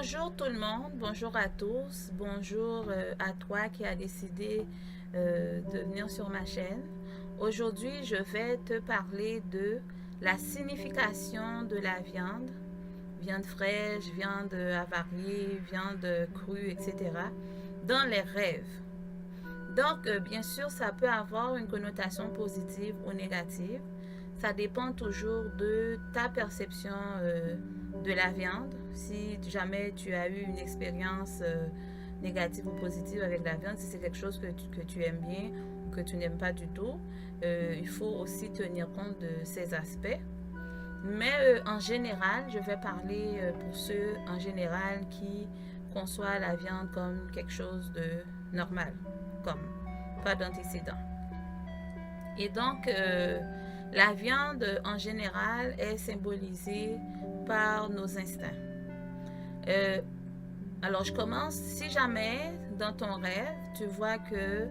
Bonjour tout le monde, bonjour à tous, bonjour à toi qui as décidé de venir sur ma chaîne. Aujourd'hui, je vais te parler de la signification de la viande, viande fraîche, viande avariée, viande crue, etc., dans les rêves. Donc, bien sûr, ça peut avoir une connotation positive ou négative. Ça dépend toujours de ta perception de la viande. Si jamais tu as eu une expérience négative ou positive avec la viande, si c'est quelque chose que tu aimes bien ou que tu n'aimes pas du tout, il faut aussi tenir compte de ces aspects. Mais en général, je vais parler pour ceux en général qui conçoivent la viande comme quelque chose de normal, comme pas d'antécédents. Et donc, la viande en général est symbolisée par nos instincts. Euh, alors, je commence. Si jamais dans ton rêve, tu vois que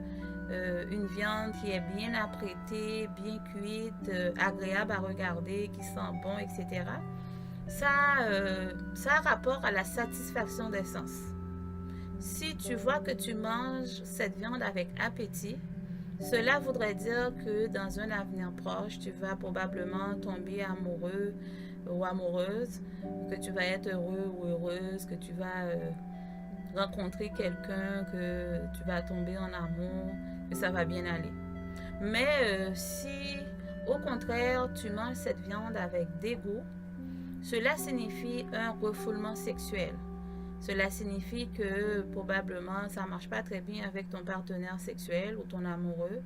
une viande qui est bien apprêtée, bien cuite, agréable à regarder, qui sent bon, etc., ça a rapport à la satisfaction des sens. Si tu vois que tu manges cette viande avec appétit, cela voudrait dire que dans un avenir proche, tu vas probablement tomber amoureux ou amoureuse, que tu vas être heureux ou heureuse, que tu vas rencontrer quelqu'un, que tu vas tomber en amour, que ça va bien aller. Mais si au contraire tu manges cette viande avec dégoût, cela signifie un refoulement sexuel. Cela signifie que probablement ça ne marche pas très bien avec ton partenaire sexuel ou ton amoureux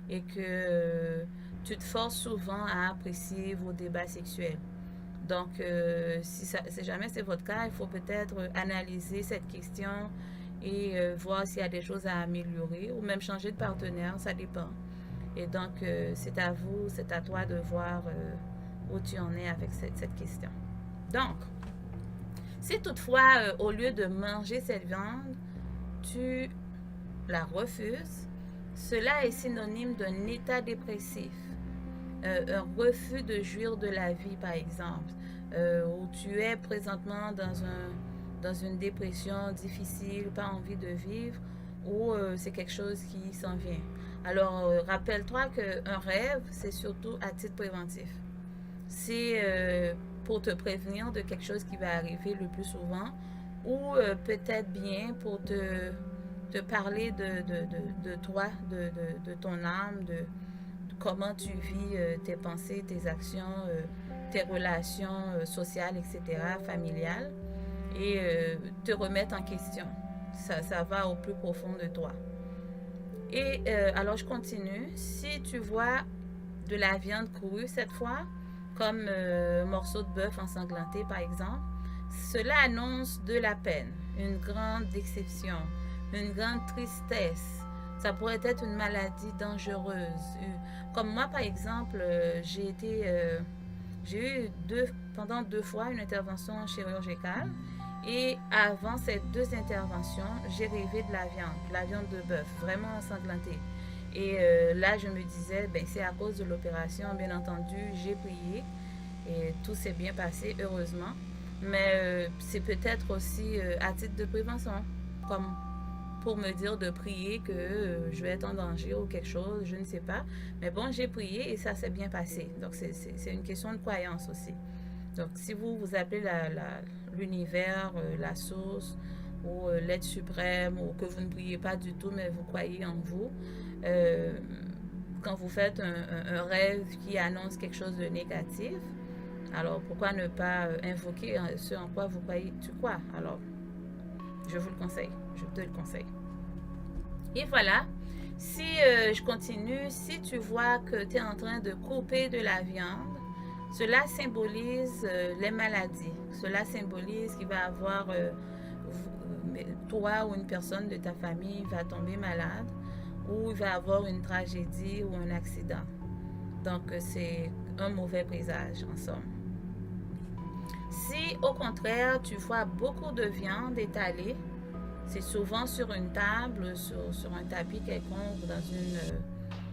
et que tu te forces souvent à apprécier vos débats sexuels. Donc, si jamais c'est votre cas, il faut peut-être analyser cette question et voir s'il y a des choses à améliorer ou même changer de partenaire, ça dépend. Et donc, c'est à vous, c'est à toi de voir où tu en es avec cette question. Donc, si toutefois, au lieu de manger cette viande, tu la refuses, cela est synonyme d'un état dépressif, un refus de jouir de la vie, par exemple, où tu es présentement dans une dépression difficile, pas envie de vivre, ou c'est quelque chose qui s'en vient. Alors, rappelle-toi qu'un rêve, c'est surtout à titre préventif. C'est pour te prévenir de quelque chose qui va arriver le plus souvent ou peut-être bien pour te parler de toi, de ton âme, de comment tu vis tes pensées, tes actions, tes relations sociales, etc., familiales, et te remettre en question. Ça va au plus profond de toi. Et alors je continue. Si tu vois de la viande crue cette fois, comme un morceau de bœuf ensanglanté par exemple, cela annonce de la peine, une grande déception, une grande tristesse. Ça pourrait être une maladie dangereuse. Comme moi par exemple, j'ai eu pendant 2 fois une intervention chirurgicale. Et avant ces 2 interventions, j'ai rêvé de la viande de bœuf, vraiment ensanglantée. Et là, je me disais, ben, c'est à cause de l'opération, bien entendu, j'ai prié et tout s'est bien passé, heureusement. Mais c'est peut-être aussi à titre de prévention, comme pour me dire de prier que je vais être en danger ou quelque chose, je ne sais pas. Mais bon, j'ai prié et ça s'est bien passé. Donc, c'est une question de croyance aussi. Donc, si vous appelez l'univers, la source, ou l'être suprême, ou que vous ne priez pas du tout, mais vous croyez en vous, euh, quand vous faites un rêve qui annonce quelque chose de négatif, alors pourquoi ne pas invoquer ce en quoi vous croyez, tu crois? Alors, je vous le conseille, je te le conseille. Et voilà, si je continue, si tu vois que tu es en train de couper de la viande, cela symbolise les maladies. Cela symbolise qu'il va avoir, toi ou une personne de ta famille va tomber malade ou il va avoir une tragédie ou un accident. Donc, c'est un mauvais présage, en somme. Si, au contraire, tu vois beaucoup de viande étalée, c'est souvent sur une table, sur un tapis quelconque,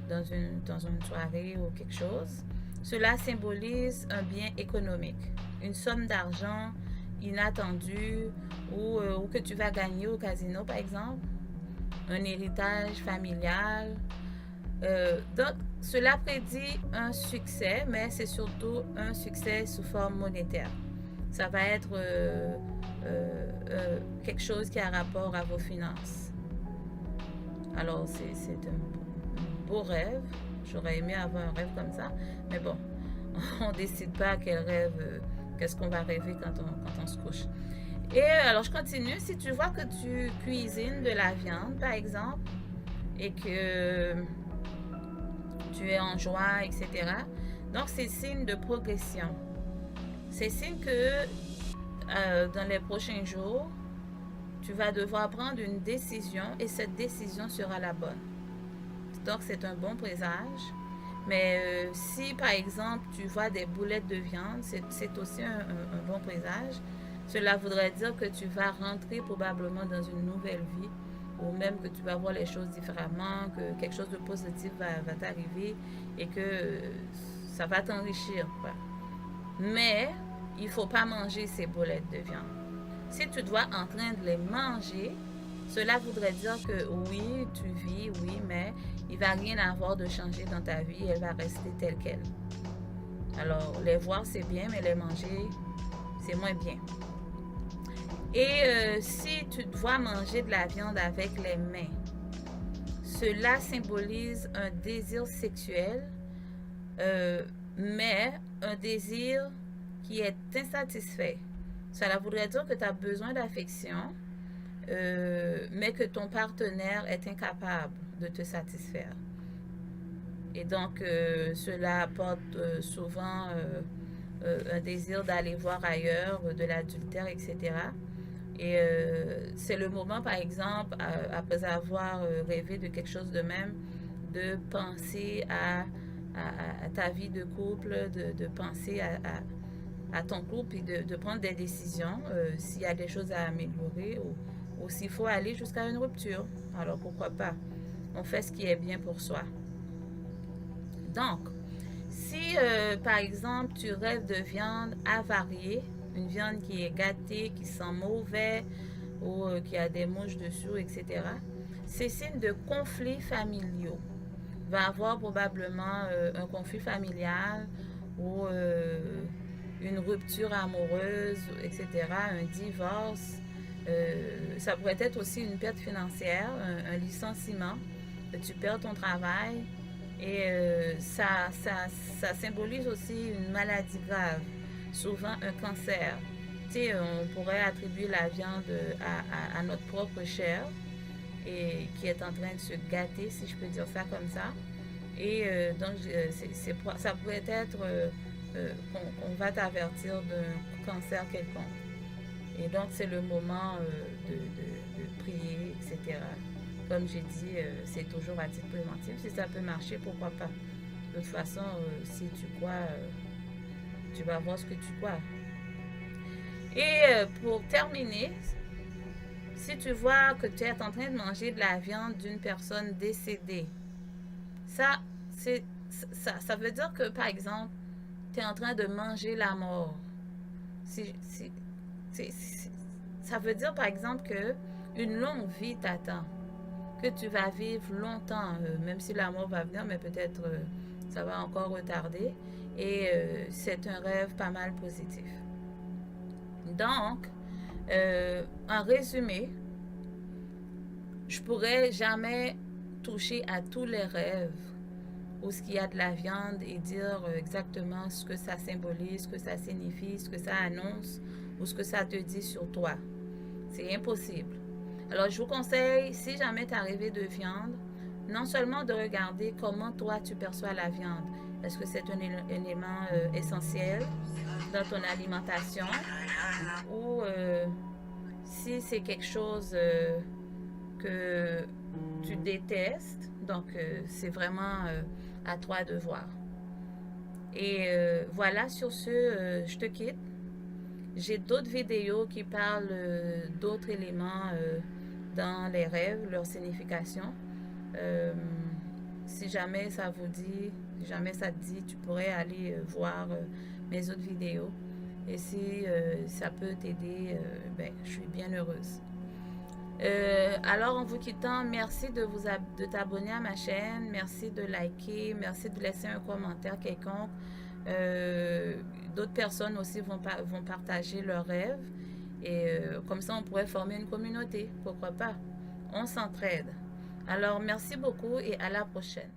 dans une soirée ou quelque chose. Cela symbolise un bien économique, une somme d'argent inattendu ou que tu vas gagner au casino, par exemple, un héritage familial. Donc, cela prédit un succès, mais c'est surtout un succès sous forme monétaire. Ça va être quelque chose qui a rapport à vos finances. Alors, c'est un beau rêve. J'aurais aimé avoir un rêve comme ça. Mais bon, on ne décide pas quel rêve, qu'est-ce qu'on va rêver quand on se couche. Et alors, je continue. Si tu vois que tu cuisines de la viande, par exemple, et que tu es en joie, etc., donc c'est signe de progression. C'est signe que dans les prochains jours, tu vas devoir prendre une décision et cette décision sera la bonne. Donc, c'est un bon présage. Mais si, par exemple, tu vois des boulettes de viande, c'est aussi un bon présage. Cela voudrait dire que tu vas rentrer probablement dans une nouvelle vie ou même que tu vas voir les choses différemment, que quelque chose de positif va t'arriver et que ça va t'enrichir. Mais il ne faut pas manger ces boulettes de viande. Si tu dois en train de les manger, cela voudrait dire que oui, tu vis, oui, mais il ne va rien avoir de changer dans ta vie, elle va rester telle qu'elle. Alors, les voir, c'est bien, mais les manger, c'est moins bien. Et si tu dois manger de la viande avec les mains, cela symbolise un désir sexuel, mais un désir qui est insatisfait. Cela voudrait dire que tu as besoin d'affection, mais que ton partenaire est incapable de te satisfaire. Et donc, cela apporte souvent un désir d'aller voir ailleurs, de l'adultère, etc. Et c'est le moment, par exemple, après avoir rêvé de quelque chose de même, de penser à ta vie de couple, de penser à ton couple et de prendre des décisions s'il y a des choses à améliorer ou s'il faut aller jusqu'à une rupture. Alors pourquoi pas? On fait ce qui est bien pour soi. Donc, si par exemple tu rêves de viande avariée, une viande qui est gâtée, qui sent mauvais ou qui a des mouches dessus, etc., c'est signe de conflits familiaux. Il va y avoir probablement un conflit familial ou une rupture amoureuse, etc., un divorce. Ça pourrait être aussi une perte financière, un licenciement, que tu perds ton travail. Et ça symbolise aussi une maladie grave, souvent un cancer. Tu sais, on pourrait attribuer la viande à notre propre chair et qui est en train de se gâter, si je peux dire ça comme ça. Et donc, ça pourrait être qu'on va t'avertir d'un cancer quelconque. Et donc, c'est le moment de prier, etc. Comme j'ai dit, c'est toujours à titre préventif. Si ça peut marcher, pourquoi pas? De toute façon, si tu crois, tu vas voir ce que tu crois. Et pour terminer, si tu vois que tu es en train de manger de la viande d'une personne décédée, ça veut dire que, par exemple, tu es en train de manger la mort. Ça veut dire, par exemple, que une longue vie t'attend, que tu vas vivre longtemps, même si la mort va venir, mais peut-être ça va encore retarder. Et c'est un rêve pas mal positif. Donc, en résumé, je pourrais jamais toucher à tous les rêves où ce qu'il y a de la viande et dire exactement ce que ça symbolise, ce que ça signifie, ce que ça annonce ou ce que ça te dit sur toi. C'est impossible. Alors, je vous conseille, si jamais tu as rêvé de viande, non seulement de regarder comment toi tu perçois la viande. Est-ce que c'est un élément essentiel dans ton alimentation ou si c'est quelque chose que tu détestes. Donc, c'est vraiment à toi de voir. Et voilà, sur ce, je te quitte. J'ai d'autres vidéos qui parlent d'autres éléments dans les rêves, leur signification. Si jamais ça vous dit, si jamais ça te dit, tu pourrais aller voir mes autres vidéos. Et si ça peut t'aider, ben, je suis bien heureuse. Alors, en vous quittant, merci de t'abonner à ma chaîne, merci de liker, merci de laisser un commentaire quelconque. Euh, D'autres personnes aussi vont partager leurs rêves et comme ça, on pourrait former une communauté. Pourquoi pas? On s'entraide. Alors, merci beaucoup et à la prochaine.